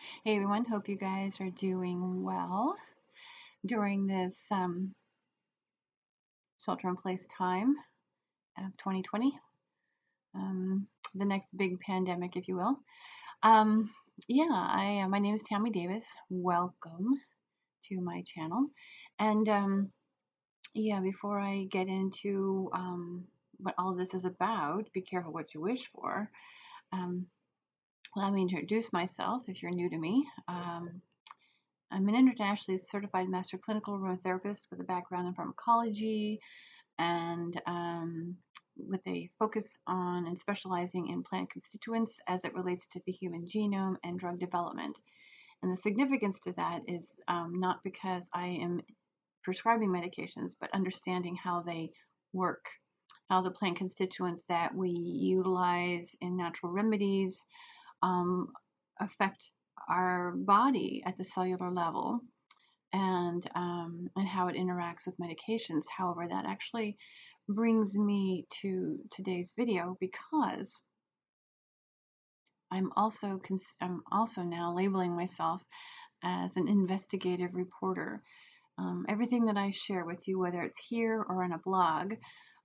Hey everyone, hope you guys are doing well during this shelter in place time of 2020, the next big pandemic, if you will. Um, my name is Tammy Davis. Welcome to my channel. And before I get into what all this is about, be careful what you wish for. Um, Let me introduce myself if you're new to me. I'm an internationally certified master clinical aromatherapist with a background in pharmacology and with a focus on and specializing in plant constituents as it relates to the human genome and drug development. And the significance to that is not because I am prescribing medications, but understanding how they work, how the plant constituents that we utilize in natural remedies um, affect our body at the cellular level and how it interacts with medications. However, that actually brings me to today's video because I'm also now labeling myself as an investigative reporter. Everything that I share with you, whether it's here or in a blog,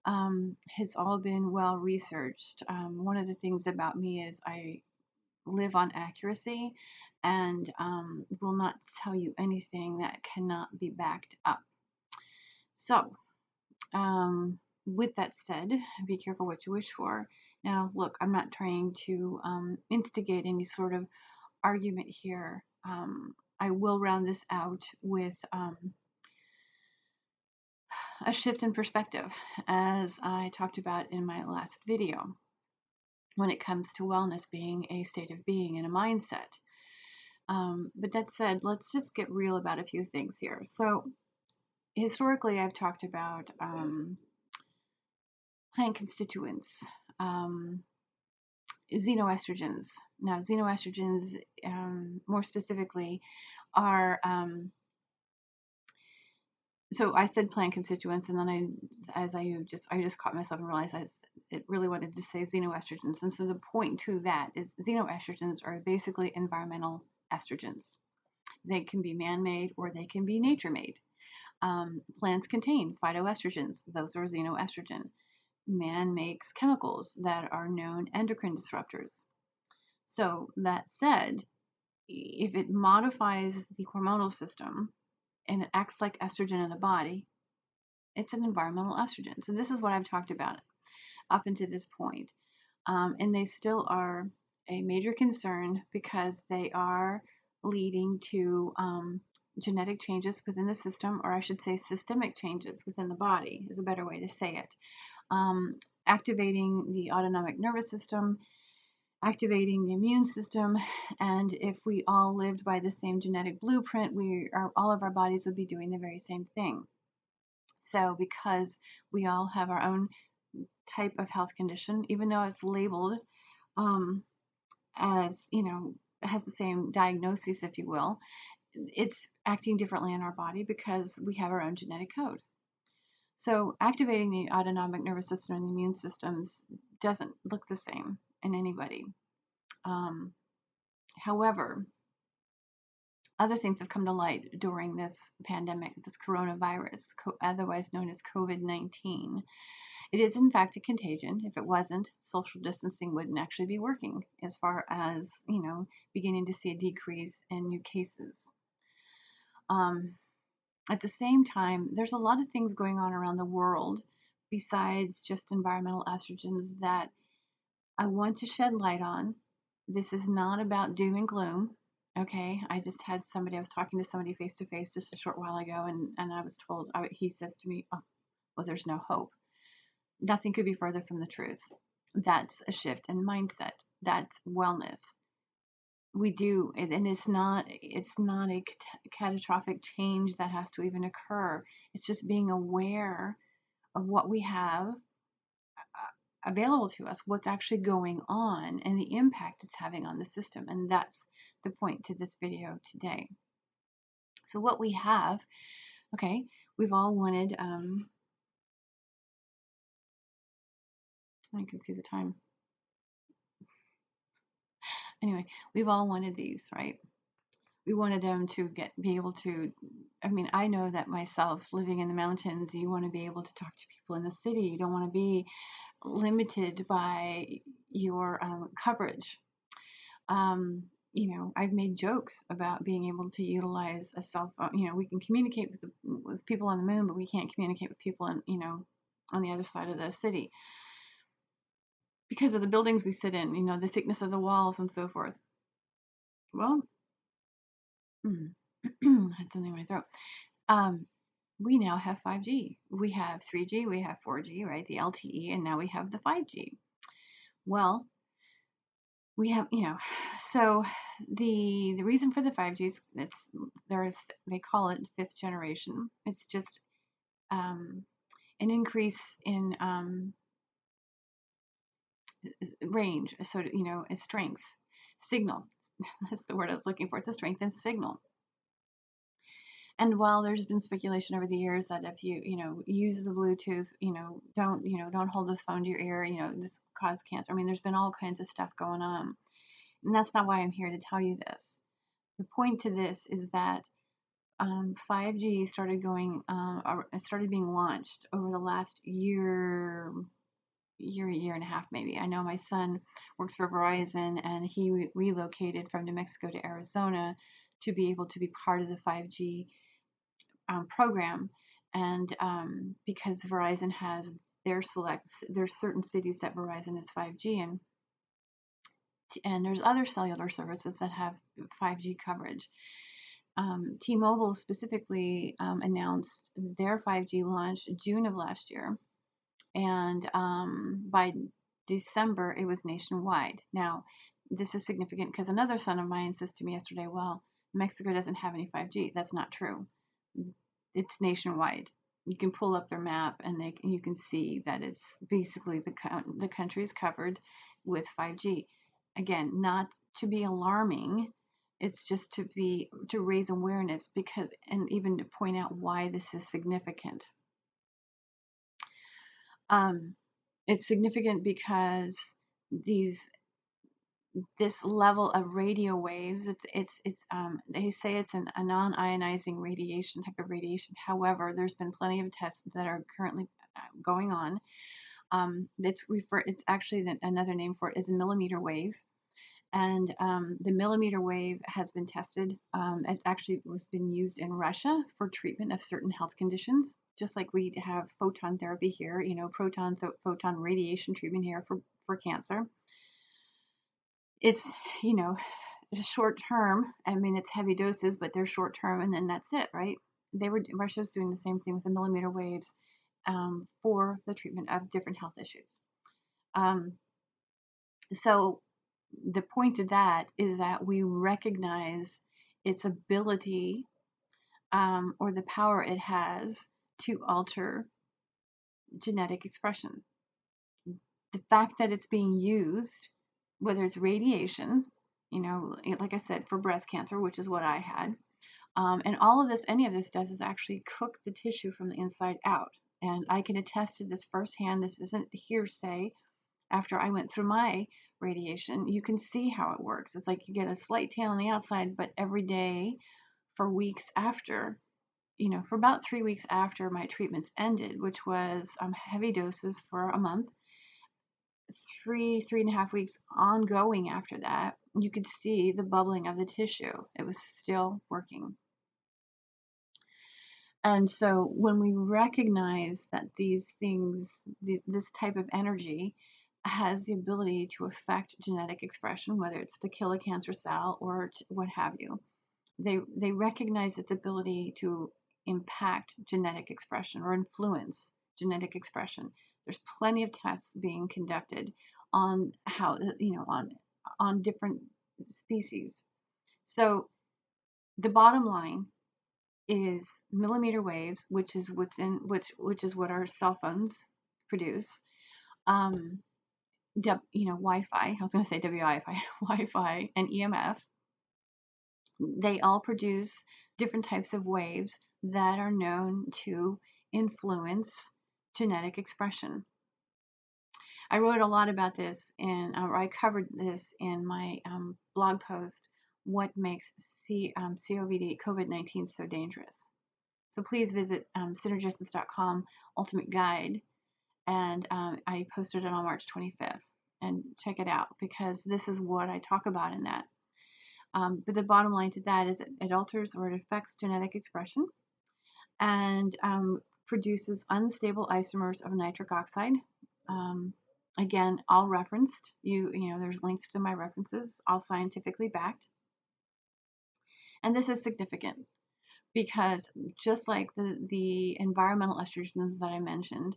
has all been well researched. One of the things about me is I live on accuracy and will not tell you anything that cannot be backed up. So, with that said, be careful what you wish for. Now, look, I'm not trying to instigate any sort of argument here. I will round this out with a shift in perspective, as I talked about in my last video, when it comes to wellness being a state of being and a mindset. But that said, let's just get real about a few things here. So, historically, I've talked about plant constituents, um, xenoestrogens. Now, xenoestrogens, more specifically, are so I said plant constituents, and then I just caught myself and realized it really wanted to say xenoestrogens. And so the point to that is xenoestrogens are basically environmental estrogens. They can be man-made or they can be nature-made. Plants contain phytoestrogens; those are xenoestrogen. Man makes chemicals that are known endocrine disruptors. So that said, if it modifies the hormonal system and it acts like estrogen in the body, it's an environmental estrogen. So this is what I've talked about up until this point. And they still are a major concern because they are leading to genetic changes within the system, or I should say systemic changes within the body is a better way to say it. Activating the autonomic nervous system, activating the immune system, and if we all lived by the same genetic blueprint, all of our bodies would be doing the very same thing. So because we all have our own type of health condition, even though it's labeled um, as, has the same diagnosis, if you will, it's acting differently in our body because we have our own genetic code. So activating the autonomic nervous system and the immune systems doesn't look the same in anybody. Um, However, other things have come to light during this pandemic, this coronavirus, otherwise known as COVID-19. It is, in fact, a contagion. If it wasn't, social distancing wouldn't actually be working as far as, beginning to see a decrease in new cases. Um, at the same time, there's a lot of things going on around the world besides just environmental estrogens that I want to shed light on. This is not about doom and gloom. Okay, I was talking to somebody face to face just a short while ago, and I was told, he says to me, oh, well, there's no hope. Nothing could be further from the truth. That's a shift in mindset. That's wellness. We do, and it's not a catastrophic change that has to even occur. It's just being aware of what we have available to us, what's actually going on, and the impact it's having on the system. And that's the point to this video today. So what we have, okay, we've all wanted. I can see the time. Anyway, we've all wanted these, right? We wanted them to be able to. I mean, I know that myself, living in the mountains, you want to be able to talk to people in the city. You don't want to be limited by your coverage. I've made jokes about being able to utilize a cell phone. We can communicate with people on the moon, but we can't communicate with people on the other side of the city because of the buildings we sit in. The thickness of the walls and so forth. Well, had something in my throat. Um, we now have 5G. We have 3G. We have 4G, right? The LTE, and now we have the 5G. Well, we have, so the reason for the 5G is they call it fifth generation. It's just an increase in range, so a strength signal. That's the word I was looking for. It's a strength and signal. And while there's been speculation over the years that if you use the Bluetooth, don't hold this phone to your ear, this cause cancer. I mean, there's been all kinds of stuff going on. And that's not why I'm here to tell you this. The point to this is that 5G started being launched over the last year and a half maybe. I know my son works for Verizon, and he relocated from New Mexico to Arizona to be able to be part of the 5G program. And because Verizon has there's certain cities that Verizon is 5G in, and there's other cellular services that have 5G coverage. T-Mobile specifically announced their 5G launch June of last year, and by December it was nationwide. Now, this is significant because another son of mine says to me yesterday, "Well, Mexico doesn't have any 5G." That's not true. It's nationwide. You can pull up their map, and you can see that it's basically the country is covered with 5G. Again, not to be alarming, it's just to raise awareness, because and even to point out why this is significant. It's significant because this level of radio waves, it's they say it's a non-ionizing radiation type of radiation. However, there's been plenty of tests that are currently going on. It's actually another name for it is a millimeter wave. And the millimeter wave has been tested. It's actually was been used in Russia for treatment of certain health conditions, just like we have photon therapy here, photon radiation treatment here for cancer. It's, you know, short term. I mean, it's heavy doses, but they're short term, and then that's it, right? Russia's doing the same thing with the millimeter waves for the treatment of different health issues. Um, so the point of that is that we recognize its ability, or the power it has to alter genetic expression. The fact that it's being used, whether it's radiation, like I said, for breast cancer, which is what I had, and any of this does is actually cook the tissue from the inside out. And I can attest to this firsthand. This isn't hearsay. After I went through my radiation, you can see how it works. It's like you get a slight tan on the outside, but every day for weeks after, for about 3 weeks after my treatments ended, which was heavy doses for a month, 3.5 weeks ongoing after that, you could see the bubbling of the tissue. It was still working. And so when we recognize that these things, this type of energy has the ability to affect genetic expression, whether it's to kill a cancer cell or what have you, they recognize its ability to impact genetic expression or influence genetic expression. There's plenty of tests being conducted on how, on different species. So the bottom line is millimeter waves, which is what our cell phones produce. Wi-Fi. I was going to say WI-Fi, Wi-Fi, and EMF. They all produce different types of waves that are known to influence genetic expression. I wrote a lot about this, or I covered this in my blog post, What Makes COVID-19 so dangerous. So please visit synergistics.com ultimate guide, and I posted it on March 25th, and check it out because this is what I talk about in that. But the bottom line to that is it alters or it affects genetic expression, and produces unstable isomers of nitric oxide. Um, Again, all referenced. There's links to my references, all scientifically backed. And this is significant because just like the environmental estrogens that I mentioned,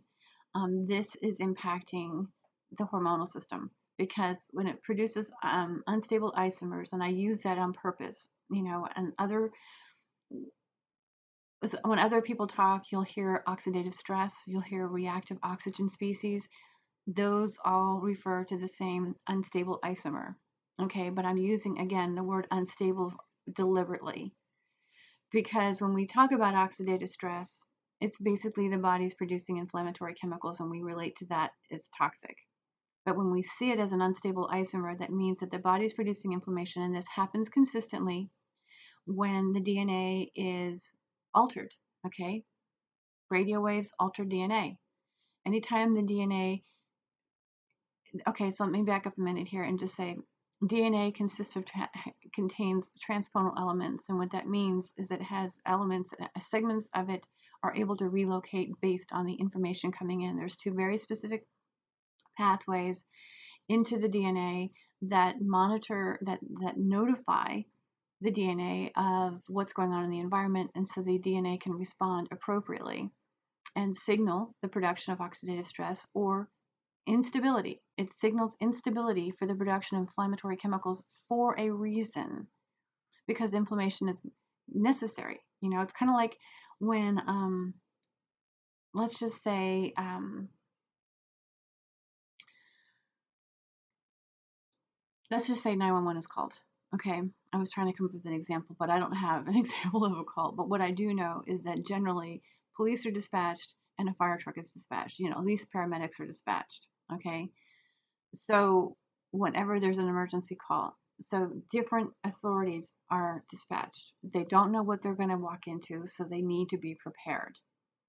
this is impacting the hormonal system because when it produces unstable isomers, and I use that on purpose, and when other people talk, you'll hear oxidative stress, you'll hear reactive oxygen species. Those all refer to the same unstable isomer. Okay, but I'm using again the word unstable deliberately because when we talk about oxidative stress, it's basically the body's producing inflammatory chemicals and we relate to that as toxic. But when we see it as an unstable isomer, that means that the body's producing inflammation, and this happens consistently when the DNA is altered. Okay, radio waves alter DNA. Anytime the DNA, okay, so let me back up a minute here and just say DNA contains transponal elements, and what that means is it has elements, segments of it are able to relocate based on the information coming in. There's two very specific pathways into the DNA that monitor, that notify the DNA of what's going on in the environment, and so the DNA can respond appropriately and signal the production of oxidative stress or instability. It signals instability for the production of inflammatory chemicals for a reason, because inflammation is necessary. It's kind of like when, let's just say, let's just say 911 is called. Okay, I was trying to come up with an example, but I don't have an example of a call. But what I do know is that generally police are dispatched and a fire truck is dispatched. At least paramedics are dispatched. Okay, so whenever there's an emergency call, so different authorities are dispatched. They don't know what they're going to walk into, so they need to be prepared.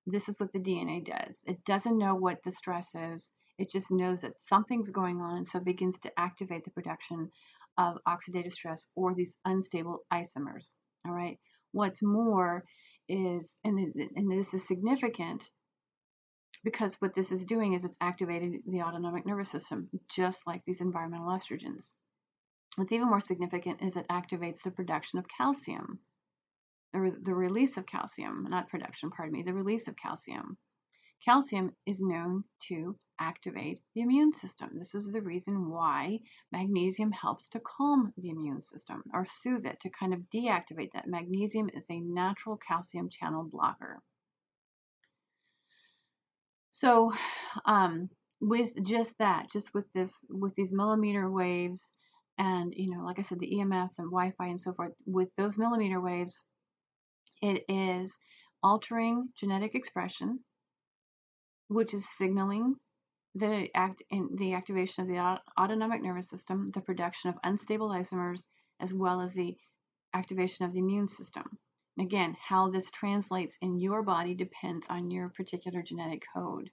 This is what the DNA does. It doesn't know what the stress is. It just knows that something's going on, so it begins to activate the production of oxidative stress or these unstable isomers. All right. What's more is, and this is significant, because what this is doing is it's activating the autonomic nervous system, just like these environmental estrogens. What's even more significant is it activates the production of calcium, the release of calcium, not production, pardon me, the release of calcium. Calcium is known to activate the immune system. This is the reason why magnesium helps to calm the immune system or soothe it, to kind of deactivate that. Magnesium is a natural calcium channel blocker. So, with just that, just with these millimeter waves, and like I said, the EMF and Wi-Fi and so forth, with those millimeter waves, it is altering genetic expression, which is signaling the activation of the autonomic nervous system, the production of unstable isomers, as well as the activation of the immune system. Again, how this translates in your body depends on your particular genetic code.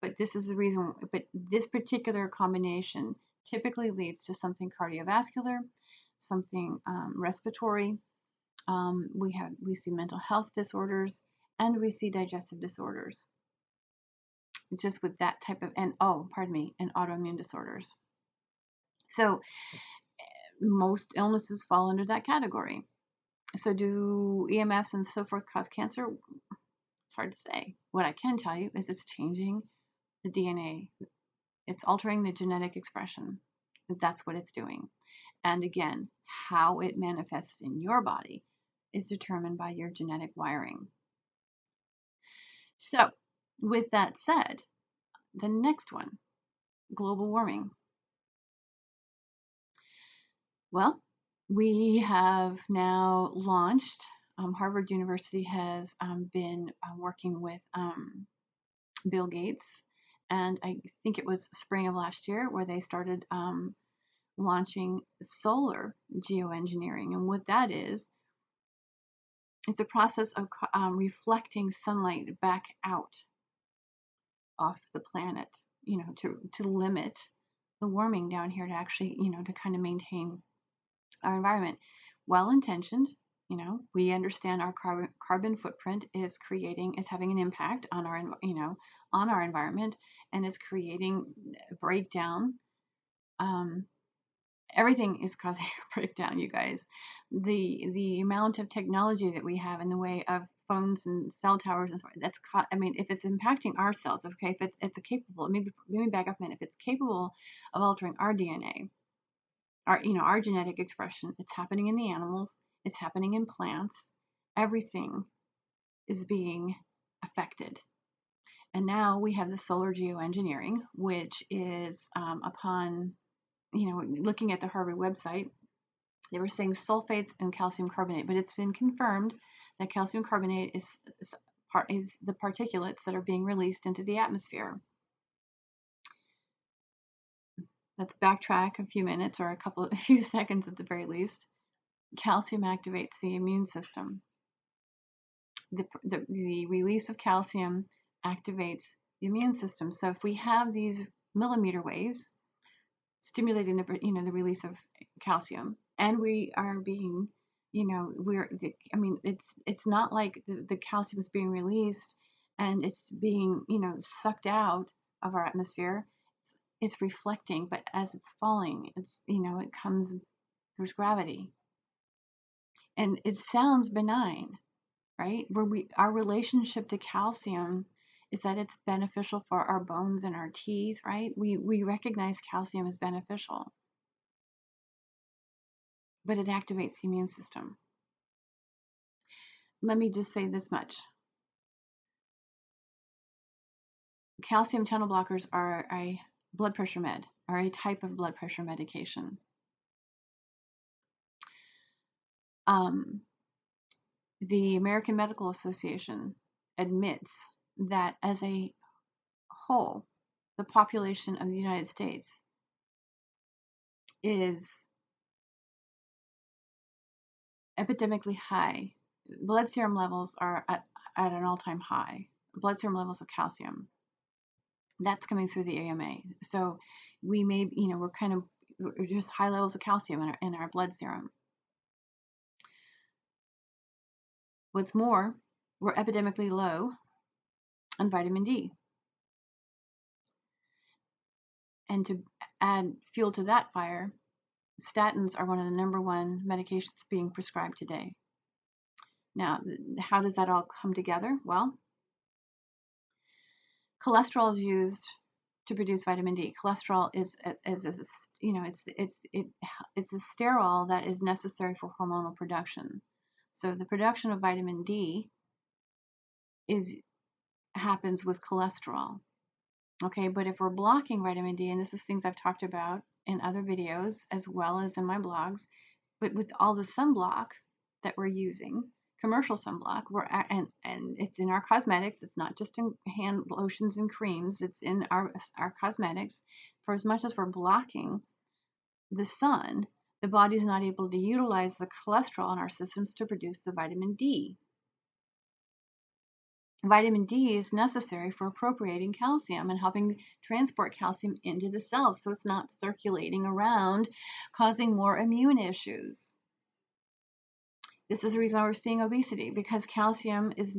But this is the reason, but this particular combination typically leads to something cardiovascular, something respiratory. We see mental health disorders, and we see digestive disorders. Just with that type of, and autoimmune disorders. So most illnesses fall under that category. So do EMFs and so forth cause cancer? It's hard to say. What I can tell you is it's changing the DNA. It's altering the genetic expression. That's what it's doing. And again, how it manifests in your body is determined by your genetic wiring. So, with that said, the next one, global warming. Well, we have now launched, Harvard University has been working with Bill Gates, and I think it was spring of last year where they started launching solar geoengineering. And what that is, it's a process of reflecting sunlight back out off the planet, to limit the warming down here, to actually, to kind of maintain our environment. Well intentioned, we understand our carbon footprint is having an impact on on our environment, and is creating breakdown. Everything is causing a breakdown, you guys. The amount of technology that we have in the way of phones and cell towers and so on, if it's impacting our cells, okay, if it's a capable, maybe let me back up a minute, if it's capable of altering our DNA, our genetic expression, it's happening in the animals, it's happening in plants, everything is being affected. And now we have the solar geoengineering, which is upon looking at the Harvard website, they were saying sulfates and calcium carbonate, but it's been confirmed that calcium carbonate is the particulates that are being released into the atmosphere. Let's backtrack a few minutes, or a few seconds at the very least. Calcium activates the immune system. The release of calcium activates the immune system. So if we have these millimeter waves stimulating the release of calcium, and we are being, it's not like the calcium is being released and it's being sucked out of our atmosphere. It's reflecting, but as it's falling, it comes, there's gravity, and it sounds benign, right? Our relationship to calcium is that it's beneficial for our bones and our teeth, right? We recognize calcium as beneficial, but it activates the immune system. Let me just say this much. Calcium channel blockers are a blood pressure are a type of blood pressure medication. The American Medical Association admits that as a whole, the population of the United States is epidemically high. Blood serum levels are at an all-time high. Blood serum levels of calcium. That's coming through the AMA. So we may, we're just high levels of calcium in our blood serum. What's more, we're epidemically low on vitamin D. And to add fuel to that fire, statins are one of the number one medications being prescribed today. Now, how does that all come together? Well, cholesterol is used to produce vitamin D. Cholesterol is it's a sterol that is necessary for hormonal production. So the production of vitamin D happens with cholesterol. Okay, but if we're blocking vitamin D, and this is things I've talked about in other videos as well as in my blogs, but with all the sunblock that we're using, commercial sunblock, and it's in our cosmetics. It's not just in hand lotions and creams. It's in our cosmetics. For as much as we're blocking the sun, the body's not able to utilize the cholesterol in our systems to produce the vitamin D. Vitamin D is necessary for appropriating calcium and helping transport calcium into the cells, so it's not circulating around, causing more immune issues. This is the reason why we're seeing obesity, because calcium is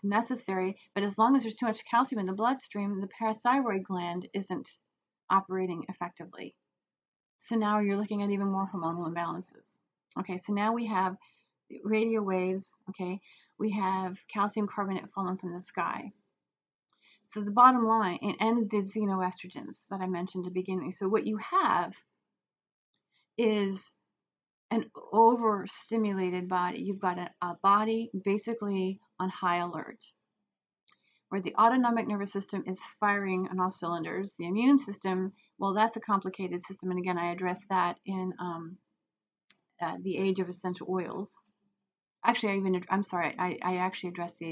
necessary, but as long as there's too much calcium in the bloodstream, the parathyroid gland isn't operating effectively. So now you're looking at even more hormonal imbalances. Okay, so now we have radio waves, okay? We have calcium carbonate falling from the sky. So the bottom line, and the xenoestrogens that I mentioned at the beginning. So what you have is an overstimulated body. You've got a body basically on high alert, where the autonomic nervous system is firing on all cylinders. The immune system, well, that's a complicated system. And again, I addressed that in the Age of Essential Oils. Actually, I actually addressed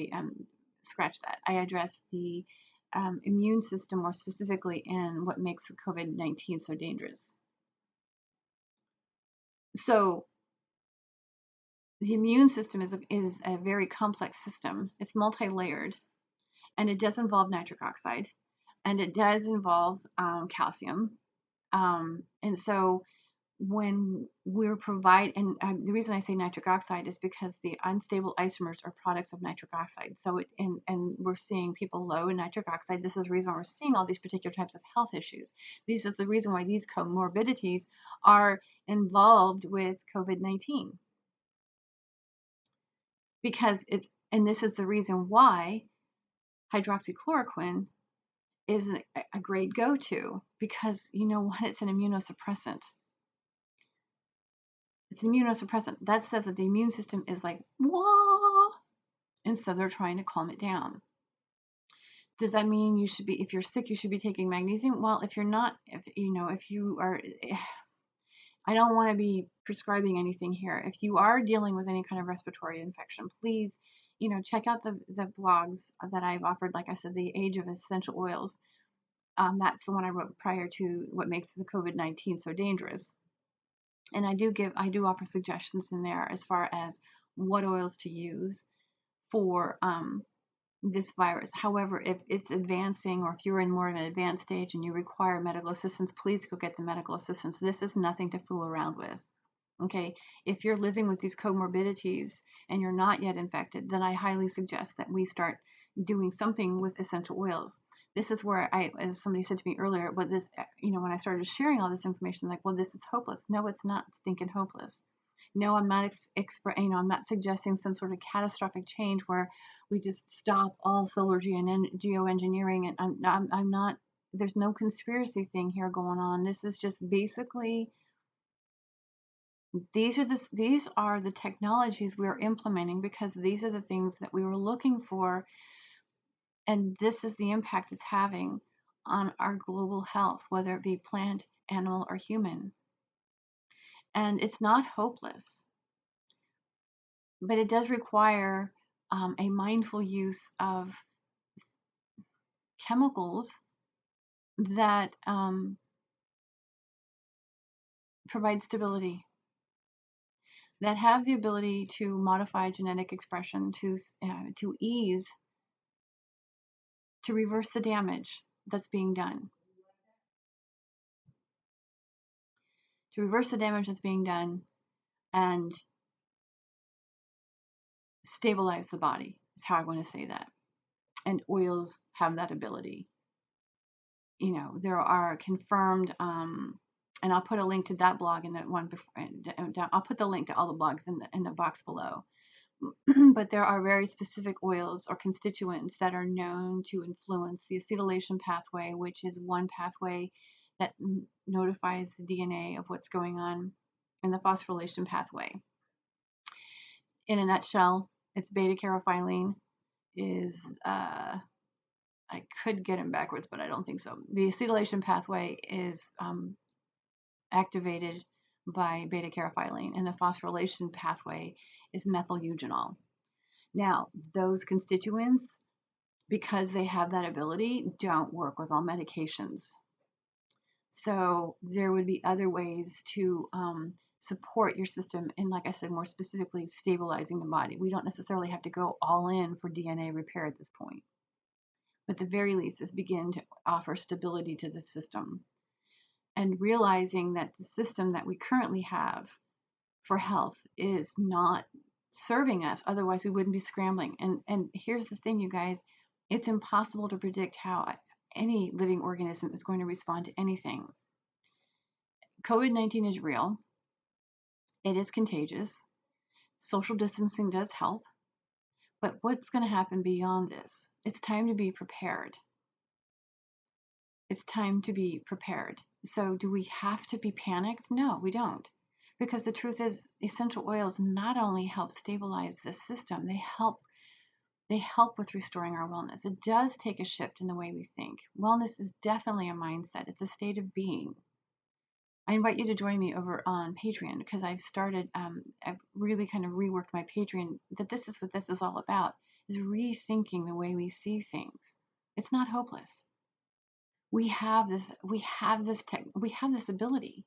scratch that. I addressed the immune system more specifically in what makes COVID-19 so dangerous. So the immune system is a very complex system. It's multi-layered, and it does involve nitric oxide, and it does involve calcium. And so when we're the reason I say nitric oxide is because the unstable isomers are products of nitric oxide. So and we're seeing people low in nitric oxide. This is the reason why we're seeing all these particular types of health issues. This is the reason why these comorbidities are involved with COVID-19, because and this is the reason why hydroxychloroquine is a great go-to, because you know what, it's an immunosuppressant. It's an immunosuppressant. That says that the immune system is like, wah, and so they're trying to calm it down. Does that mean if you're sick, you should be taking magnesium? Well, if you're not, if you are, I don't want to be prescribing anything here. If you are dealing with any kind of respiratory infection, please, check out the blogs that I've offered. Like I said, the Age of Essential Oils. That's the one I wrote prior to what makes the COVID-19 so dangerous. And I do offer suggestions in there as far as what oils to use for this virus. However, if it's advancing, or if you're in more of an advanced stage and you require medical assistance, please go get the medical assistance. This is nothing to fool around with. Okay, if you're living with these comorbidities and you're not yet infected, then I highly suggest that we start doing something with essential oils. This is where as somebody said to me earlier, but this, when I started sharing all this information, like, well, this is hopeless. No, it's not stinking hopeless. No, I'm not I'm not suggesting some sort of catastrophic change where we just stop all solar geoengineering, and I'm not. There's no conspiracy thing here going on. This is just basically, these are the technologies we're implementing because these are the things that we were looking for, and this is the impact it's having on our global health, whether it be plant, animal, or human. And it's not hopeless, but it does require a mindful use of chemicals that provide stability, that have the ability to modify genetic expression, to ease, to reverse the damage that's being done, and stabilize the body, is how I want to say that. And oils have that ability. There are confirmed, and I'll put a link to that blog in that one before, I'll put the link to all the blogs in the box below. But there are very specific oils or constituents that are known to influence the acetylation pathway, which is one pathway that notifies the DNA of what's going on, in the phosphorylation pathway. In a nutshell, it's beta carophylline is, I could get them backwards, but I don't think so. The acetylation pathway is activated by beta carophylline, and the phosphorylation pathway is methyl-eugenol. Now, those constituents, because they have that ability, don't work with all medications. So there would be other ways to support your system, and like I said, more specifically, stabilizing the body. We don't necessarily have to go all in for DNA repair at this point. But at the very least, is begin to offer stability to the system, and realizing that the system that we currently have for health is not serving us. Otherwise, we wouldn't be scrambling. And here's the thing, you guys, it's impossible to predict how any living organism is going to respond to anything. COVID-19 is real. It is contagious. Social distancing does help. But what's going to happen beyond this? It's time to be prepared. It's time to be prepared. So do we have to be panicked? No, we don't. Because the truth is, essential oils not only help stabilize the system, they help with restoring our wellness. It does take a shift in the way we think. Wellness is definitely a mindset. It's a state of being. I invite you to join me over on Patreon, because I've really kind of reworked my Patreon, that this is what this is all about, is rethinking the way we see things. It's not hopeless. We have this ability.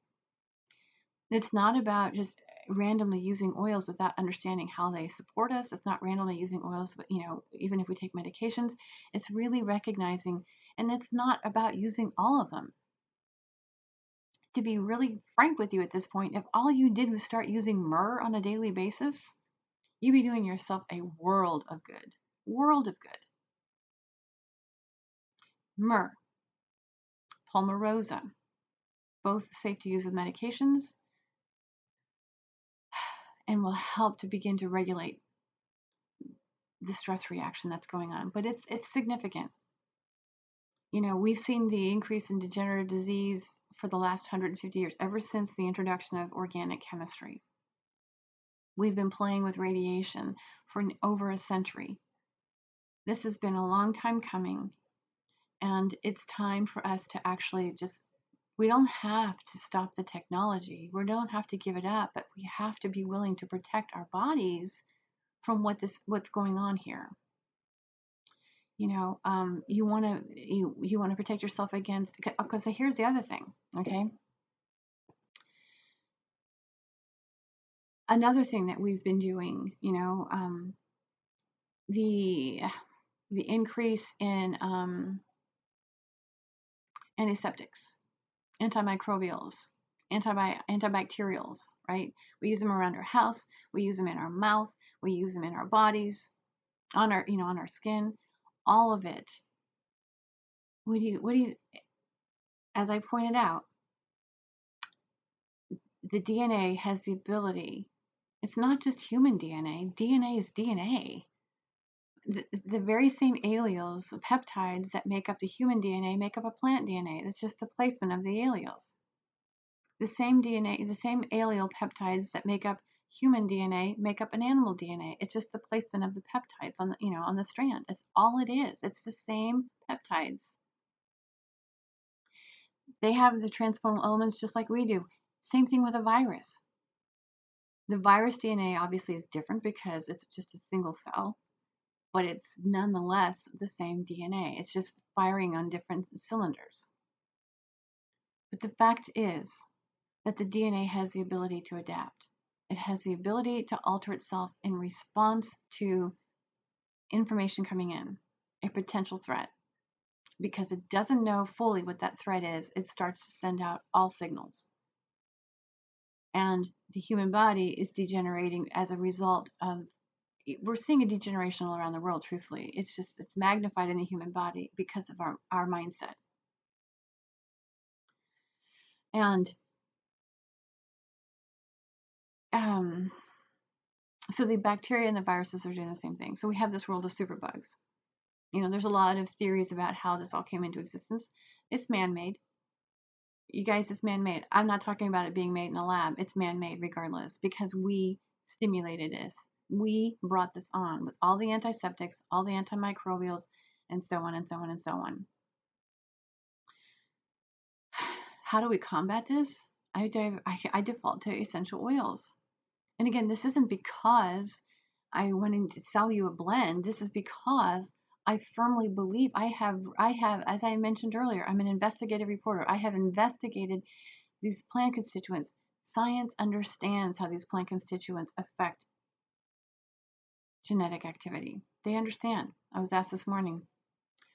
It's not about just randomly using oils without understanding how they support us. It's not randomly using oils, but even if we take medications, it's really recognizing, and it's not about using all of them. To be really frank with you at this point, if all you did was start using myrrh on a daily basis, you'd be doing yourself a world of good. World of good. Myrrh, palmarosa, both safe to use with medications and will help to begin to regulate the stress reaction that's going on. But it's significant. We've seen the increase in degenerative disease for the last 150 years, ever since the introduction of organic chemistry. We've been playing with radiation for over a century. This has been a long time coming, and it's time for us to actually we don't have to stop the technology. We don't have to give it up, but we have to be willing to protect our bodies from what's going on here. You want to protect yourself against, because here's the other thing, okay? Another thing that we've been doing, the increase in antiseptics, antimicrobials, antibacterials, right? We use them around our house. We use them in our mouth. We use them in our bodies, on our skin, all of it. As I pointed out, the DNA has the ability. It's not just human DNA. DNA is DNA. The very same alleles, the peptides that make up the human DNA, make up a plant DNA. It's just the placement of the alleles. The same DNA, the same allele peptides that make up human DNA make up an animal DNA. It's just the placement of the peptides on the strand. It's all it is. It's the same peptides. They have the transformable elements just like we do. Same thing with a virus. The virus DNA obviously is different because it's just a single cell, but it's nonetheless the same DNA. It's just firing on different cylinders. But the fact is that the DNA has the ability to adapt. It has the ability to alter itself in response to information coming in, a potential threat. Because it doesn't know fully what that threat is, it starts to send out all signals. And the human body is degenerating as a result of, we're seeing a degeneration all around the world, truthfully. It's magnified in the human body because of our mindset. And so the bacteria and the viruses are doing the same thing. So we have this world of superbugs. There's a lot of theories about how this all came into existence. It's man-made. You guys, it's man-made. I'm not talking about it being made in a lab. It's man-made regardless, because we stimulated this. We brought this on with all the antiseptics, all the antimicrobials, and so on and so on and so on. How do we combat this? I default to essential oils. And again, this isn't because I wanted to sell you a blend. This is because I firmly believe I have, as I mentioned earlier, I'm an investigative reporter. I have investigated these plant constituents. Science understands how these plant constituents affect genetic activity. They understand. I was asked this morning,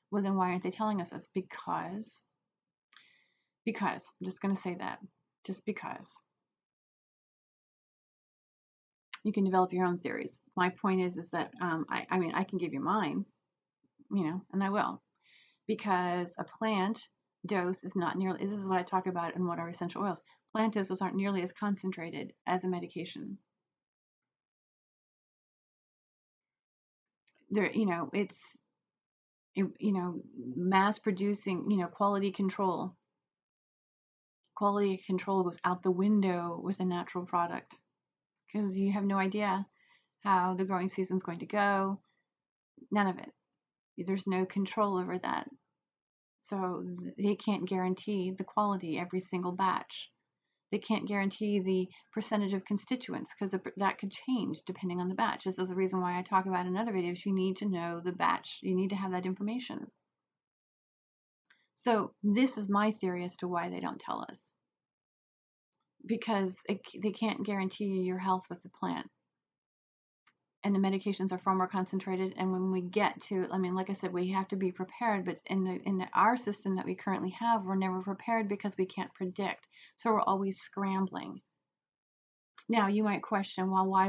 well, then why aren't they telling us this? Because, I'm just going to say that, just because. You can develop your own theories. My point is that I can give you mine, and I will, because a plant dose is not nearly. This is what I talk about in What Are Essential Oils. Plant doses aren't nearly as concentrated as a medication. There, it's mass producing. Quality control. Quality control goes out the window with a natural product because you have no idea how the growing season is going to go. None of it. There's no control over that. So they can't guarantee the quality every single batch. They can't guarantee the percentage of constituents because that could change depending on the batch. This is the reason why I talk about in other videos. You need to know the batch. You need to have that information. So this is my theory as to why they don't tell us. because they can't guarantee you your health with the plant. And the medications are far more concentrated. And when we get to, I mean, like I said, we have to be prepared. But in our system that we currently have, we're never prepared because we can't predict. So we're always scrambling. Now you might question, well, why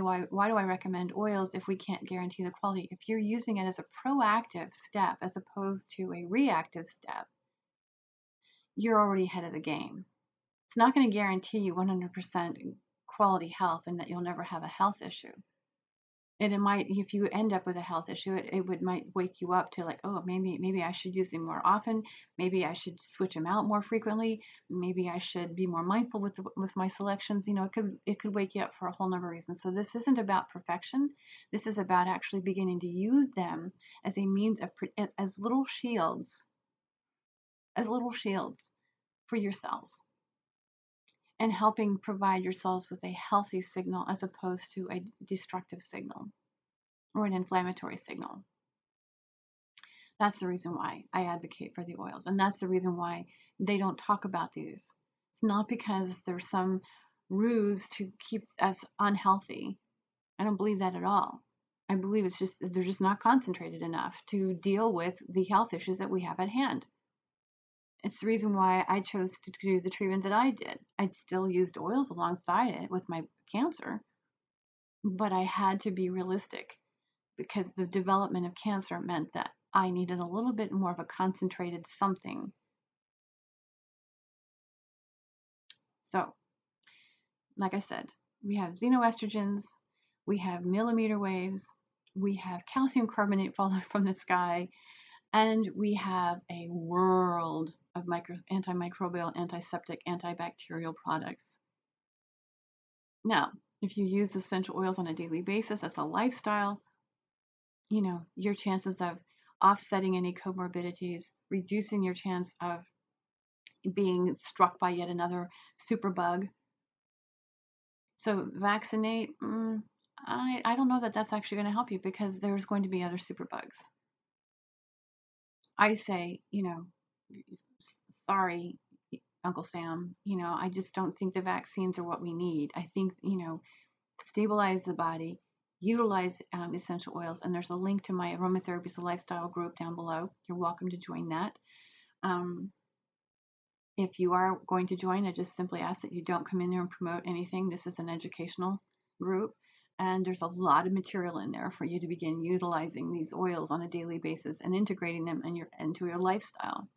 do I recommend oils if we can't guarantee the quality? If you're using it as a proactive step as opposed to a reactive step, you're already ahead of the game. It's not going to guarantee you 100% quality health and that you'll never have a health issue. And it might, if you end up with a health issue, it might wake you up to like, oh, maybe I should use them more often. Maybe I should switch them out more frequently. Maybe I should be more mindful with my selections. You know, it could wake you up for a whole number of reasons. So this isn't about perfection. This is about actually beginning to use them as a means of as little shields, for your cells, and helping provide your cells with a healthy signal as opposed to a destructive signal or an inflammatory signal. That's the reason why I advocate for the oils. And that's the reason why they don't talk about these. It's not because there's some ruse to keep us unhealthy. I don't believe that at all. I believe it's just they're just not concentrated enough to deal with the health issues that we have at hand. It's the reason why I chose to do the treatment that I did. I still used oils alongside it with my cancer, but I had to be realistic because the development of cancer meant that I needed a little bit more of a concentrated something. So, like I said, we have xenoestrogens, we have millimeter waves, we have calcium carbonate falling from the sky, and we have a world of antimicrobial, antiseptic, antibacterial products. Now, if you use essential oils on a daily basis, that's a lifestyle, you know, your chances of offsetting any comorbidities, reducing your chance of being struck by yet another superbug. So vaccinate, I don't know that that's actually going to help you because there's going to be other superbugs. I say, you know, sorry, Uncle Sam, you know, I just don't think the vaccines are what we need. I think, you know, stabilize the body, utilize essential oils. And there's a link to my Aromatherapy is a Lifestyle group down below. You're welcome to join that. If you are going to join, I just simply ask that you don't come in there and promote anything. This is an educational group, and there's a lot of material in there for you to begin utilizing these oils on a daily basis and integrating them into your lifestyle.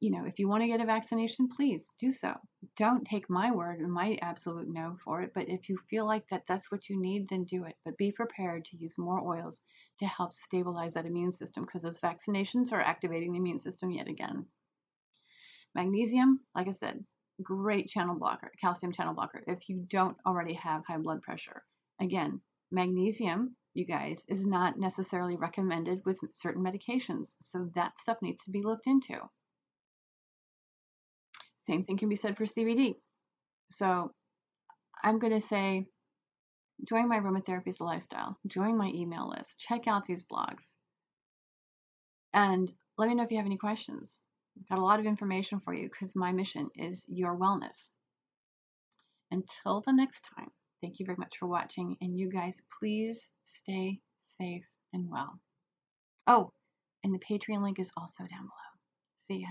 You know, if you want to get a vaccination, please do so. Don't take my word and my absolute no for it, but if you feel like that's what you need, then do it. But be prepared to use more oils to help stabilize that immune system because those vaccinations are activating the immune system yet again. Magnesium, like I said, great channel blocker, calcium channel blocker if you don't already have high blood pressure. Again, magnesium, you guys, is not necessarily recommended with certain medications. So that stuff needs to be looked into. Same thing can be said for CBD. So I'm going to say, join my Aromatherapy is a Lifestyle, join my email list, check out these blogs, and let me know if you have any questions. I've got a lot of information for you because my mission is your wellness. Until the next time, thank you very much for watching, and you guys, please stay safe and well. Oh, and the Patreon link is also down below. See ya.